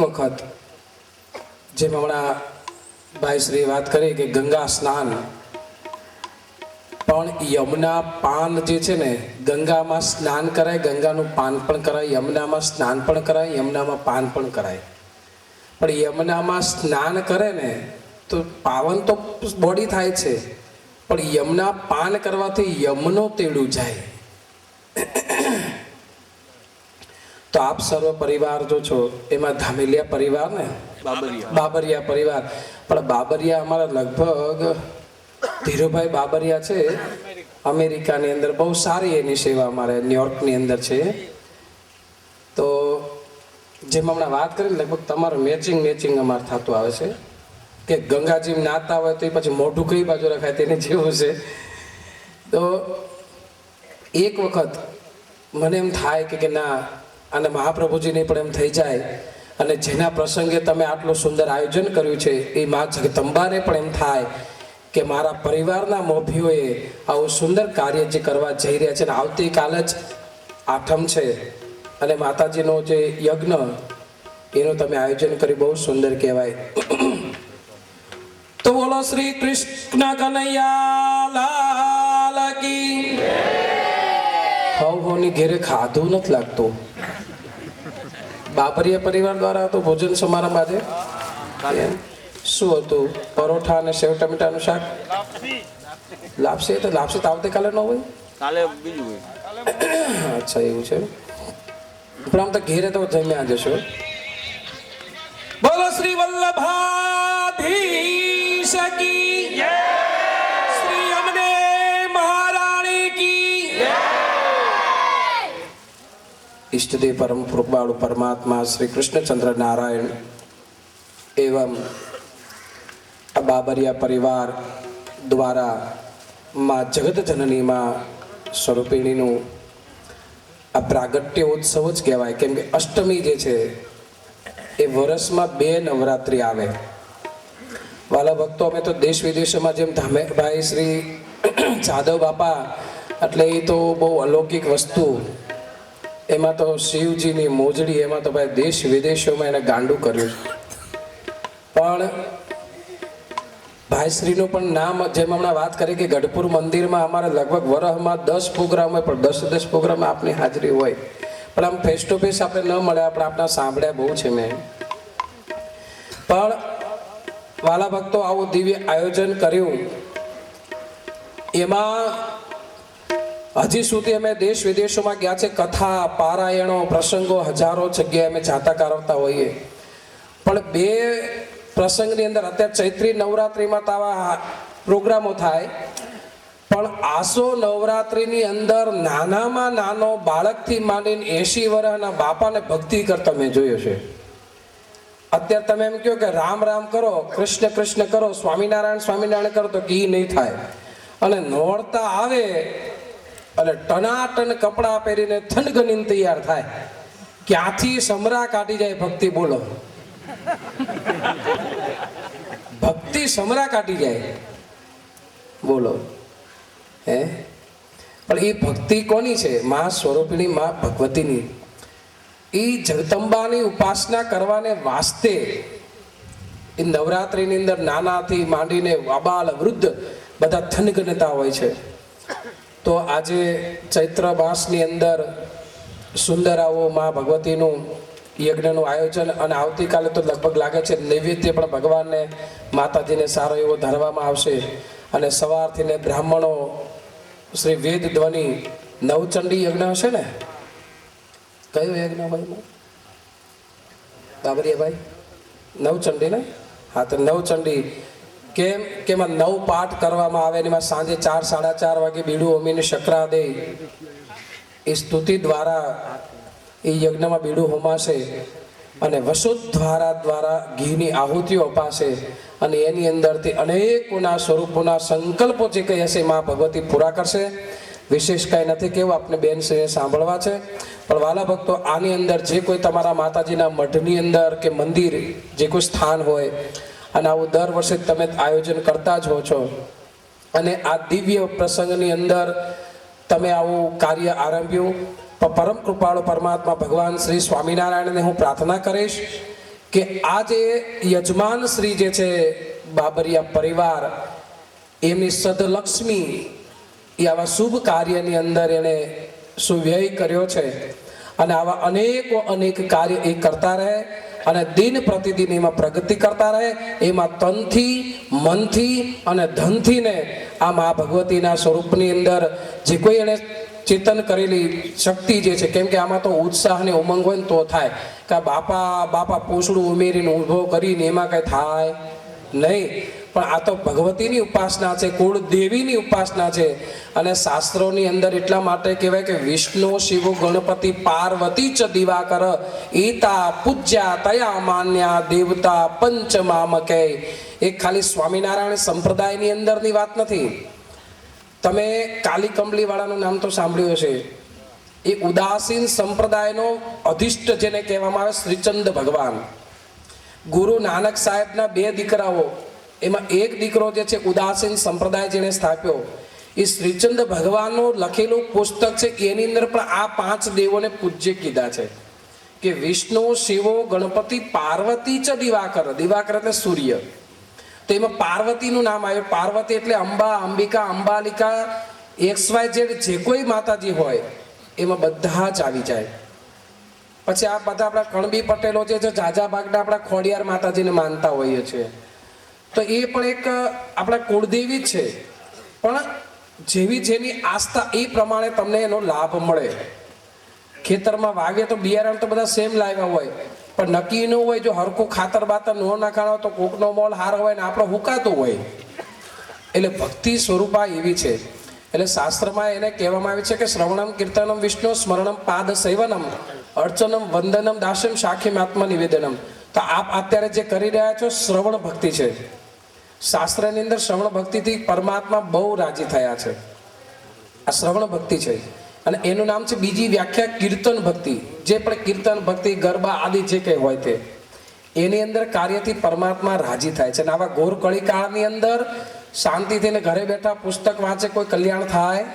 વખત જેમ હમણાં ભાઈ શ્રી વાત કરી કે ગંગા સ્નાન, પણ યમુના પાન જે છે ને, ગંગામાં સ્નાન કરાય, ગંગાનું પાન પણ કરાય, યમુનામાં સ્નાન પણ કરાય, યમુનામાં પાન પણ કરાય. પણ યમુનામાં સ્નાન કરે ને તો પાવન તો બોડી થાય છે, પણ યમુના પાન કરવાથી યમનો તેડું જાય. તો આપ સર્વ પરિવાર જો છો એમાં ધામેલિયા પરિવાર ને બાબરિયા પરિવાર, પણ બાબરિયા અમારા લગભગ ધીરુભાઈ બાબરિયા છે અમેરિકાની અંદર, બહુ સારી એની સેવા અમારે ન્યુયોર્કની અંદર છે. તો જેમ હમણાં વાત કરી લગભગ તમારું મેચિંગ અમારે થતું આવે છે કે ગંગાજી નાતા હોય તો એ પછી મોઢું કઈ બાજુ રખાય તેને જેવું છે. તો એક વખત મને એમ થાય કે ના, અને મહાપ્રભુજીને પણ એમ થઈ જાય, અને જેના પ્રસંગે તમે આટલું સુંદર આયોજન કર્યું છે એ મા જગદંબાને પણ એમ થાય કે મારા પરિવારના મોભીઓએ આવું સુંદર કાર્ય જે કરવા જઈ રહ્યા છે, અને આવતીકાલે જ આઠમ છે અને માતાજીનો જે યજ્ઞ એનું તમે આયોજન કર્યું, બહુ સુંદર કહેવાય. તો બોલો શ્રી કૃષ્ણ કનૈયા લાલ કી. હવની ઘેરે ખાધું નથી લાગતું. બાબરિયા પરિવાર દ્વારા તો ભોજન સમારંભ આજે શું હતું? પરોઠા અને સેવ ટમેટાનું શાક. લાપસી તો લાપસી તો આવતીકાલે ન હોય, કાલે બીજું હોય. અચ્છા એવું છે. પણ આમ તો ઘેરે તો જમ્યા જશો. બોલો શ્રી વલ્લભાધીશ કી જય, શ્રી અમને મહારાણી કી જય. ઈષ્ટદેવ પરમ કૃપાળુ પરમાત્મા શ્રી કૃષ્ણચંદ્ર નારાયણ એવં આ બાબરિયા પરિવાર દ્વારા માં જગત જનનીમાં સ્વરૂપિણીનું આ પ્રાગટ્ય ઉત્સવ જ કહેવાય. કેમ કે અષ્ટમી જે છે એ વર્ષમાં 2 નવરાત્રિ આવે. વાલા ભક્તો, અમે તો દેશ વિદેશોમાં જેમ ભાઈ શ્રી જાદવ બાપા એટલે એ તો બહુ અલૌકિક વસ્તુ, એમાં તો શિવજીની મોજડી, એમાં તો ભાઈ દેશ વિદેશોમાં એને ગાંડું કર્યું છે. પણ ભાઈશ્રીનું પણ નામ જેમ હમણાં વાત કરી કે ગઢપુર મંદિરમાં અમારે લગભગ વરહમાં 10 પ્રોગ્રામ હોય, પણ 10 પ્રોગ્રામમાં આપની હાજરી હોય, પણ આમ ફેસ ટુ ફેસ આપણે ન મળ્યા, આપણે આપણા સાંભળ્યા બહુ છે મેં. પણ વાલા ભક્તો, આવું દિવ્ય આયોજન કર્યું, એમાં હજી સુધી અમે દેશ વિદેશોમાં ગયા છે. કથા, પારાયણો, પ્રસંગો હજારો જગ્યાએ અમે જાતા કરાવતા હોઈએ, પણ 2 પ્રસંગની અંદર અત્યારે ચૈત્રી નવરાત્રિમાં તો આવા પ્રોગ્રામો થાય, પણ આસો નવરાત્રિની અંદર નાનામાં નાનો બાળકથી માંડીને 80 વર્ષના બાપાને ભક્તિ કરતા મેં જોયો છે. અત્યારે તમે એમ કહો કે રામ રામ કરો, કૃષ્ણ કૃષ્ણ કરો, સ્વામિનારાયણ સ્વામિનારાયણ કરો તો કી નહીં થાય. અને નોરતા આવે અને ટનાટન કપડાં પહેરીને થનગનીને તૈયાર થાય, ક્યાંથી સમરા કાઢી જાય ભક્તિ. બોલો, ભક્તિ સમરા કાઢી જાય. બોલો હે. પણ એ ભક્તિ કોની છે? મા સ્વરૂપિણી મા ભગવતીની. એ જગદંબાની ઉપાસના કરવાને વાસ્તે એ નવરાત્રિની અંદર નાનાથી માંડીને અબાલ વૃદ્ધ બધા થનગનતા હોય છે. તો આજે ચૈત્ર માસની અંદર સુંદર આવો મા ભગવતીનું યજ્ઞનું આયોજન, અને આવતીકાલે તો લગભગ લાગે છે નૈવેદ્ય પણ ભગવાનને માતાજીને સારો એવો ધરવામાં આવશે. અને સવારથી ને બ્રાહ્મણો શ્રી વેદ ધ્વનિ નવચંડી યજ્ઞ હશે ને? કયો યજ્ઞ ભાઈ બાબરિયા ભાઈ? નવચંડી ને? હા, તો નવચંડી કેમ કે એમાં 9 પાઠ કરવામાં આવે, એમાં સાંજે 4, 4:30 વાગે બીડું હોમીને શકરા દે એ સ્તુતિ દ્વારા એ યજ્ઞમાં બીડું હોમાશે, અને વસુદ્ધારા દ્વારા ઘીની આહુતિઓ અપાશે, અને એની અંદરથી અનેકોના સ્વરૂપોના સંકલ્પો જે કંઈ હશે મા ભગવતી પૂરા કરશે. વિશેષ કાંઈ નથી કેવું, આપણે બેનશ્રીને સાંભળવા છે. પણ વાલા ભક્તો, આની અંદર જે કોઈ તમારા માતાજીના મઠની અંદર કે મંદિર જે કોઈ સ્થાન હોય, અને આવું દર વર્ષે તમે આયોજન કરતા જ હો છો, અને આ દિવ્ય પ્રસંગની અંદર તમે આવું કાર્ય આરંભ્યું, પરમ કૃપાળુ પરમાત્મા ભગવાન શ્રી સ્વામિનારાયણને હું પ્રાર્થના કરીશ કે આ જે યજમાન શ્રી જે છે બાબરિયા પરિવાર, એમની સદલક્ષ્મી એ આવા શુભ કાર્યની અંદર એને સુવ્યય કર્યો છે. અને આવા અનેક કાર્ય એ કરતા રહે અને દિન પ્રતિદિન એમાં પ્રગતિ કરતા રહે. એમાં તનથી, મનથી અને ધનથી ને આ મા ભગવતીના સ્વરૂપની અંદર જે કોઈ એને ચેતન કરેલી શક્તિ જે છે, કેમ કે આમાં તો ઉત્સાહ ને ઉમંગ હોય ને તો થાય, કે બાપા પૂછડું ઉમેરીને ઊભો કરીને એમાં કઈ થાય નહીં. પણ આ તો ભગવતીની ઉપાસના છે, કુળદેવીની ઉપાસના છે. અને શાસ્ત્રોની અંદર એટલા માટે કહેવાય કે વિષ્ણુ શિવ ગણપતિ પાર્વતી ચ દિવાકર એતા પૂજ્યા તયા માન્યા દેવતા પંચમામકે. એક ખાલી સ્વામિનારાયણ સંપ્રદાયની અંદરની વાત નથી. તમે કાલી કંબલી વાળાનું નામ તો સાંભળ્યું હશે. એ ઉદાસીન સંપ્રદાયનો અધિષ્ઠ જેને કહેવામાં આવે શ્રીચંદ ભગવાન. ગુરુ નાનક સાહેબના 2 દીકરાઓ, એમાં એક દીકરો જે છે ઉદાસીન સંપ્રદાય જેને સ્થાપ્યો, એ શ્રીચંદ ભગવાનનું લખેલું પુસ્તક છે. એની અંદર પણ આ 5 દેવોને પૂજ્ય કીધા છે કે વિષ્ણુ શિવો ગણપતિ પાર્વતી ચ દિવાકર. દિવાકર એટલે સૂર્ય. તો એમાં પાર્વતીનું નામ આવ્યું. પાર્વતી એટલે અંબા, અંબિકા, અંબાલિકા, XYZ જે કોઈ માતાજી હોય એમાં બધા જ આવી જાય. પછી આ બધા આપણા કણબી પટેલો જે છે ઝાઝા ભાગના આપણા ખોડિયાર માતાજીને માનતા હોઈએ છીએ. તો એ પણ એક આપણા કુળદેવી જ છે. પણ જેવી જેની આસ્થા એ પ્રમાણે તમને એનો લાભ મળે. ખેતરમાં વાવીએ તો બિયારણ તો બધા સેમ લાવ્યા હોય, પણ નક્કી ન હોય. જો હરખું ખાતર બાતર ન નાખાણો તો કોકનો મોલ હારો હોય ને આપણો હુકાતો હોય. એટલે ભક્તિ સ્વરૂપા એવી છે. એટલે શાસ્ત્રમાં એને કહેવામાં આવે છે કે શ્રવણમ કીર્તનમ વિષ્ણુ સ્મરણમ પાદ સેવનમ અર્ચનમ વંદનમ દાસમ સાખીમ આત્મ નિવેદનમ. તો આપ અત્યારે જે કરી રહ્યા છો શ્રવણ ભક્તિ છે. શાસ્ત્રની અંદર શ્રવણ ભક્તિથી પરમાત્મા બહુ રાજી થયા છે. આ શ્રવણ ભક્તિ છે. અને એનું નામ છે બીજી વ્યાખ્યા કીર્તન ભક્તિ. જે પણ કીર્તન ભક્તિ, ગરબા આદિ જે કંઈ હોય તે એની અંદર કાર્યથી પરમાત્મા રાજી થાય છે. અને આવા ઘોર કળીકાળની અંદર શાંતિથી ને ઘરે બેઠા પુસ્તક વાંચે કોઈ કલ્યાણ થાય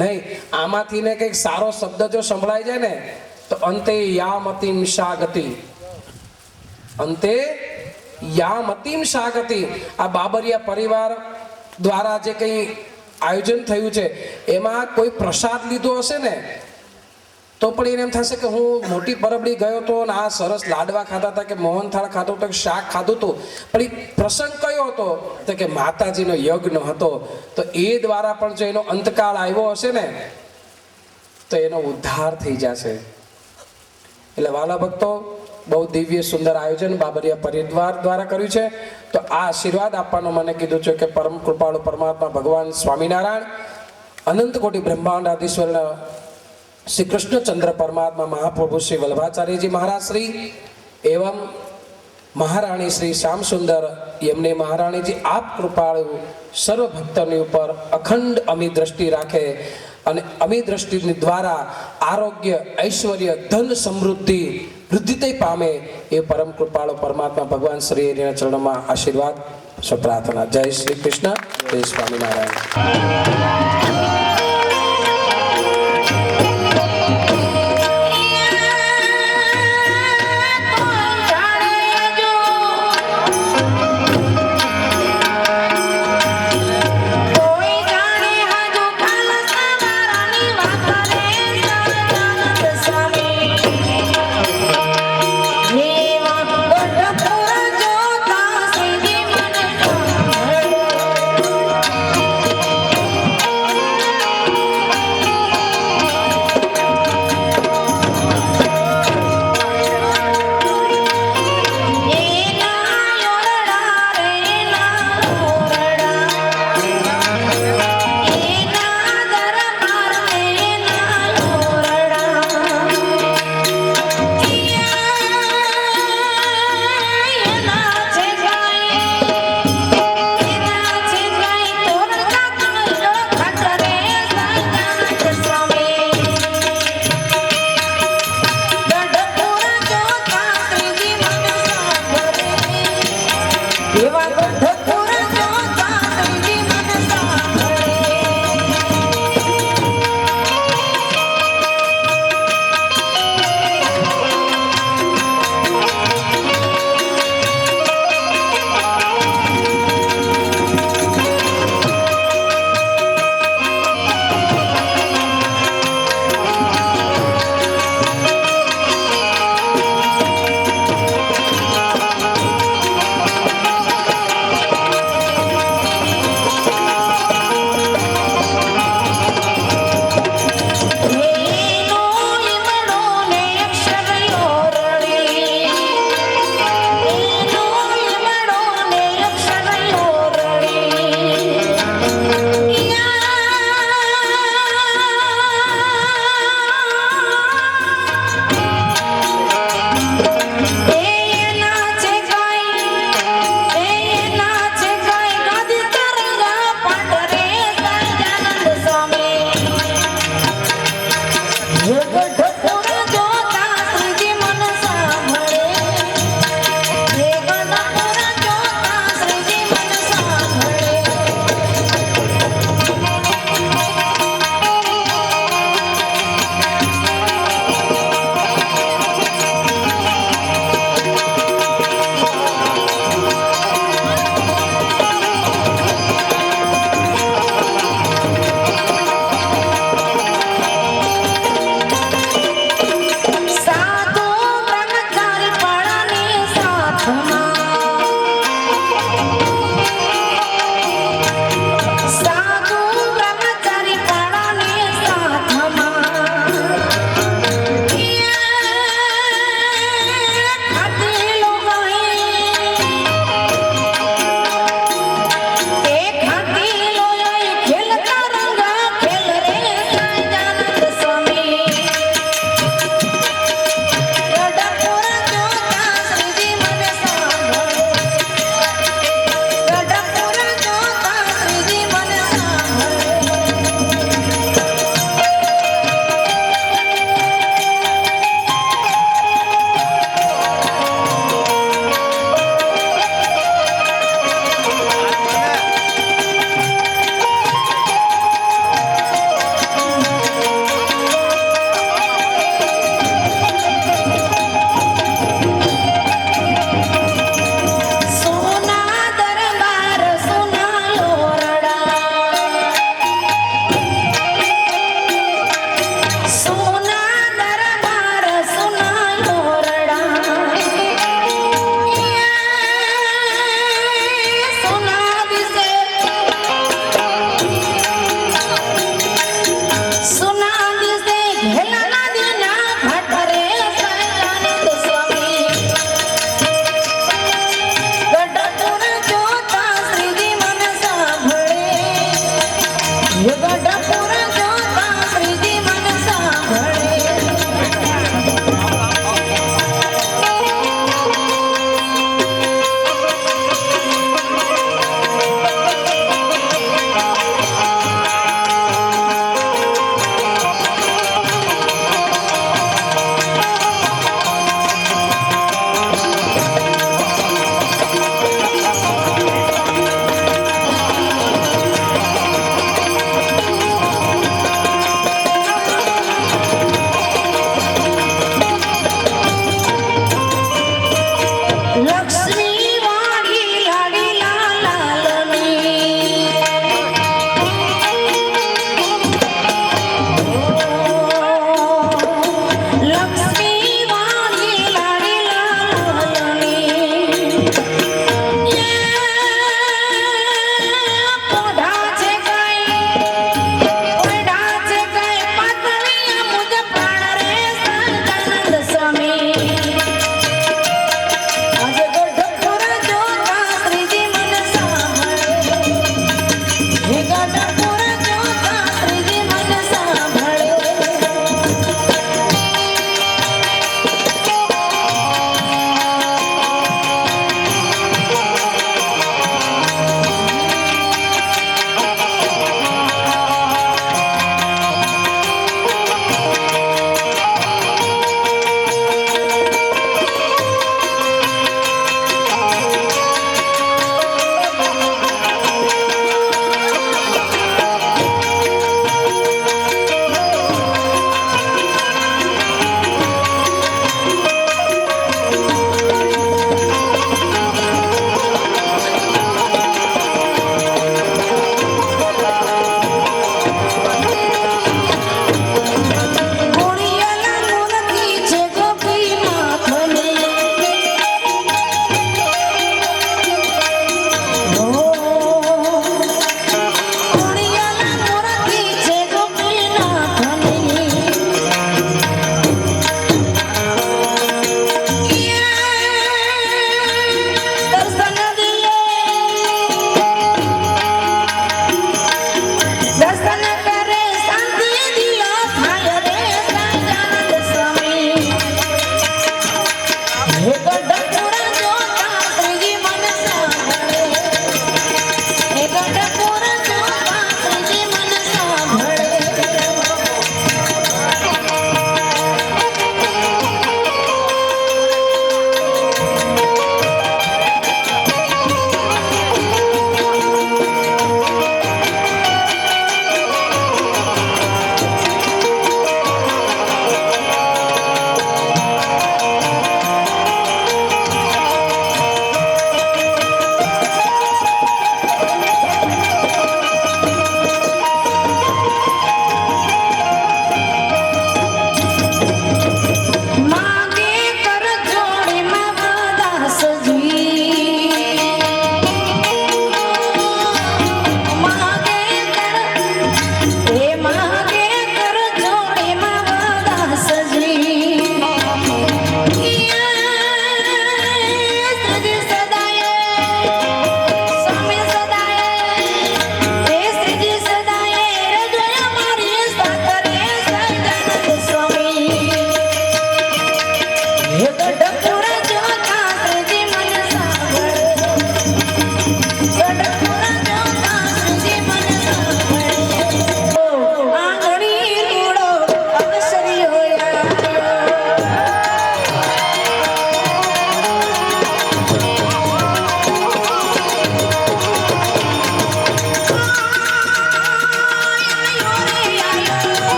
નહીં. આમાંથી ને કંઈક સારો શબ્દ જો સંભળાઈ જાય ને તો અંતે યામતિમ શાગતિ, અંતે યામતિમ શાગતિ. આ બાબરિયા પરિવાર દ્વારા જે કંઈ આયોજન થયું છે એમાં કોઈ પ્રસાદ લીધો હશે ને તો પણ એને એમ થશે કે હું મોટી પરબડી ગયો હતો ને આ સરસ લાડવા ખાધા હતા, કે મોહનથાળ ખાધો હતો, કે શાક ખાધું હતું. પણ એ પ્રસંગ કયો હતો તો કે માતાજીનો યજ્ઞ હતો. તો એ દ્વારા પણ જો એનો અંતકાળ આવ્યો હશે ને તો એનો ઉદ્ધાર થઈ જશે. એટલે વાલા ભક્તો, બહુ દિવ્ય સુંદર આયોજન બાબરિયા પરિવાર દ્વારા કર્યું છે. તો આ આશીર્વાદ આપવાનો મને કીધું છે કે પરમ કૃપાળુ પરમાત્મા ભગવાન સ્વામિનારાયણ, અનંત કોટી બ્રહ્માંડ આદિશ્વરના શ્રી કૃષ્ણચંદ્ર પરમાત્મા મહાપ્રભુ શ્રી વલ્લભાચાર્યજી મહારાજ શ્રી એવં મહારાણી શ્રી શ્યામ સુંદર એમને મહારાણીજી આપ કૃપાળુ સર્વ ભક્તોની ઉપર અખંડ અમી દ્રષ્ટિ રાખે અને અમી દ્રષ્ટિની દ્વારા આરોગ્ય, ઐશ્વર્ય, ધન, સમૃદ્ધિ, વૃદ્ધિ પામે એ પરમ કૃપાળુ પરમાત્મા ભગવાન શ્રી હરિના ચરણોમાં આશીર્વાદ પ્રાર્થના. જય શ્રી કૃષ્ણ, જય સ્વામિનારાયણ.